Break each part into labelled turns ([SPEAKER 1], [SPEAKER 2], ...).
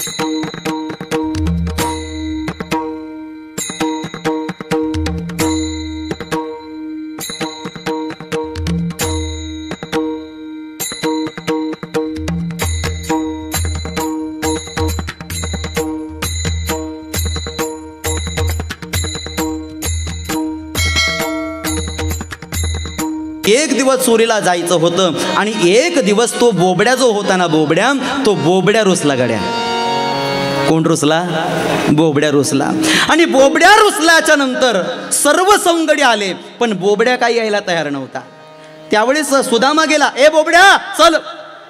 [SPEAKER 1] एक दिवस चोरीला जायचं होतं आणि एक दिवस तो बोबड्या जो होता ना, तो बोबड्या रुसला गड्या. कोण रुसला? बोबड्या रुसला. आणि बोबड्या रुसल्याच्या नंतर सर्व सवंगडी आले, पण बोबड्या काही यायला तयार नव्हता. त्यावेळेस सुदामा गेला. ए बोबड्या चल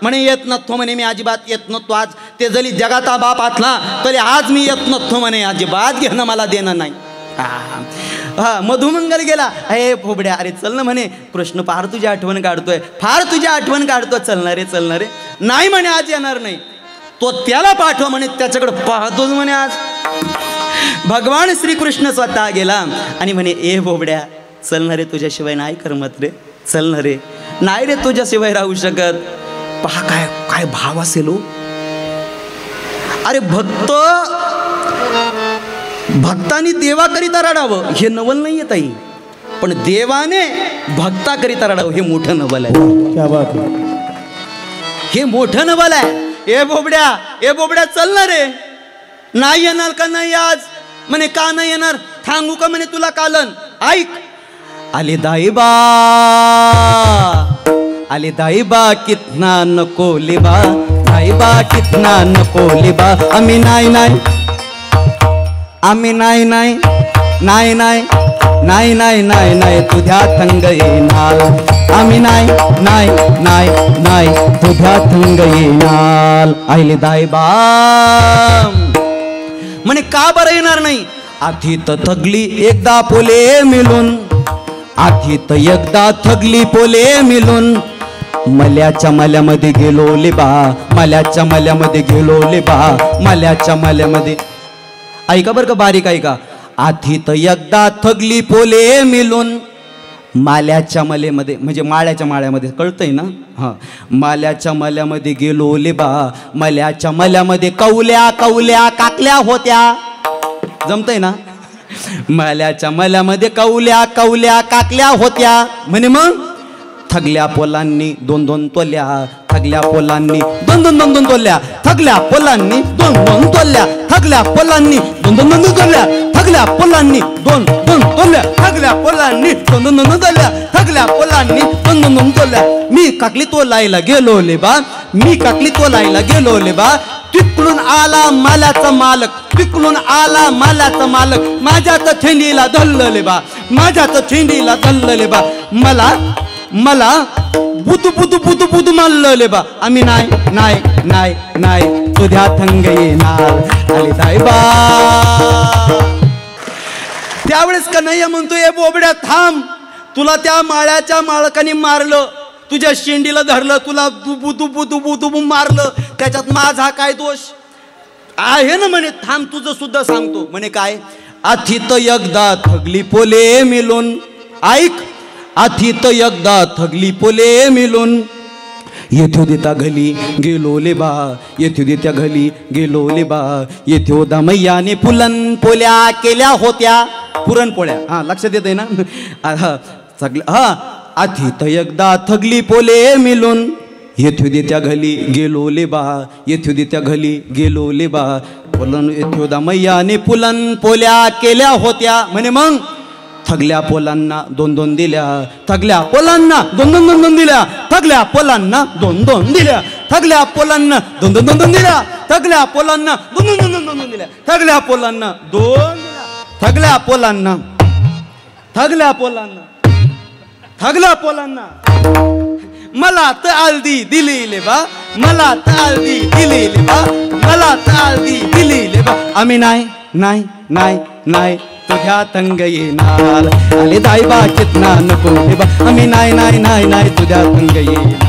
[SPEAKER 1] म्हणे. येत नसतो म्हणे, मी अजिबात येत नसतो. आज ते जरी जगाचा बाप असला तरी आज मी येत नसतो म्हणे, अजिबात घेणं मला देणं नाही. हा मधुमंगल गेला. हे बोबड्या अरे चल ना म्हणे, कृष्ण फार तुझी आठवण काढतोय, फार तुझी आठवण काढतोय, चलणार रे. नाही म्हणे आज येणार नाही. तो त्याला पाठव म्हणे, त्याच्याकडे पाहतोच म्हणे. आज भगवान श्रीकृष्ण स्वतः गेला आणि म्हणे ए बोबड्या चलणार रे, तुझ्याशिवाय नाही करमत रे, चलणार रे. नाही रे तुझ्याशिवाय राहू शकत. पहा काय काय भाव असेल हो. अरे भक्तांनी देवाकरिता रडावं हे नवल नाही आहे ताई, पण देवाने भक्ताकरिता रडावं हे मोठं नवल आहे. क्या बात आहे, हे मोठं नवल आहे. ए बोबड्या चल ना रे. नाही येणार का नाही आज? म्हणे का नाही येणार? सांगू का म्हणे तुला कालन? ऐक. आले दाईबा कितना नको लिबा, दाईबा कितना नको लिबा. आम्ही नाही तुझ्या थंग येणार. आम्ही नाही तुझ्या थंग येणार. आईले दाईबा म्हणे का बरं येणार नाही? आधी तर थगली एकदा पोले मिळून, आधी तर एकदा थगली पोले मिळून. मल्याच्या मल्यामध्ये गेलो लिबा, मल्याच्या मल्यामध्ये गेलो लिबा, मल्याच्या मल्यामध्ये. ऐका बरं का, बारीक ऐका. आधी तर एकदा थगली पोले मिळून, माल्याच्या मलेमध्ये म्हणजे माळ्याच्या माळ्यामध्ये, कळतंय ना? हा, माल्याच्या मल्यामध्ये गेलो लिबा, मल्याच्या मल्यामध्ये कवल्या काकल्या होत्या. जमतंय ना? माल्याच्या मल्यामध्ये कवल्या काकल्या होत्या. म्हणे मग थगल्या पोलांनी 2-2 तोल्या, थगल्या पोलांनी 2-2 तोल्या, थगल्या पोलांनी 2-2 तोल्या, थगल्या पोलांनी 2-2 तोल्या, थगल्या पोलांनी 2-2 तोल्या, थगल्या पोलांनी 2-2 तोल्या, थगल्या पोलांनी 2-2 तोल्या. मी काकली तोलायला गेलो लेबा, मी काकली तोलायला गेलो लेबा. तिकडून आला माल्याचा मालक, तिकडून आला माल्याचा मालक. माझ्याच थेंडीला धरलं लेबा, माझ्याच थेंडीला धरलं लेबा. मला बुदू मानलं लेबा. आम्ही नाही तुझ्या थंग येणार. आले दाईबा. त्यावेळेस कन्हैया म्हणतो ए बोबड्या थांब, तुला त्या माळ्याच्या मालकाने मारलं, तुझ्या शेंडीला धरलं, तुला बुदू मारलं, त्याच्यात माझा काय दोष आहे ना? म्हणे थांब तुझं सुद्धा सांगतो. म्हणे काय? आधी तर एकदा थगली पोले मिळून. ऐक. आधी तर एकदा थगली पोले मिळून. येथो देता घली गेलो लेबा, येथो देत्या घली गेलो लेबा. येथो दामय्याने पुरणपोळ्या केल्या होत्या. पुरणपोळ्या, हा लक्षात येते ना? हा, आधी तर एकदा थगली पोले मिळून. येथो देत्या घली गेलो लेबा, येथो देत्या घली गेलो लेबा. येथो दामय्याने पुरणपोळ्या केल्या होत्या. म्हणे मग थगल्या पोलांना 2-2 दिल्या, थगल्या पोलांना 2-2 दिल्या, थगल्या पोलांना 2-2 दिल्या, थगल्या पोलांना 2-2 दिल्या, थगल्या पोलांना 2-2 दिल्या, थगल्या पोलांना 2 दिल्या, थगल्या पोलांना, थगल्या पोलांना. मला तर आलदी दिली लेबा, मला तर आलदी दिली लेबा, मला तर आलदी दिली लेबा. आम्ही नाही तुझ्या थंग येणार. आले दाईबा कितना नको लेबा. आम्ही नाही तुझ्या थंग येणार.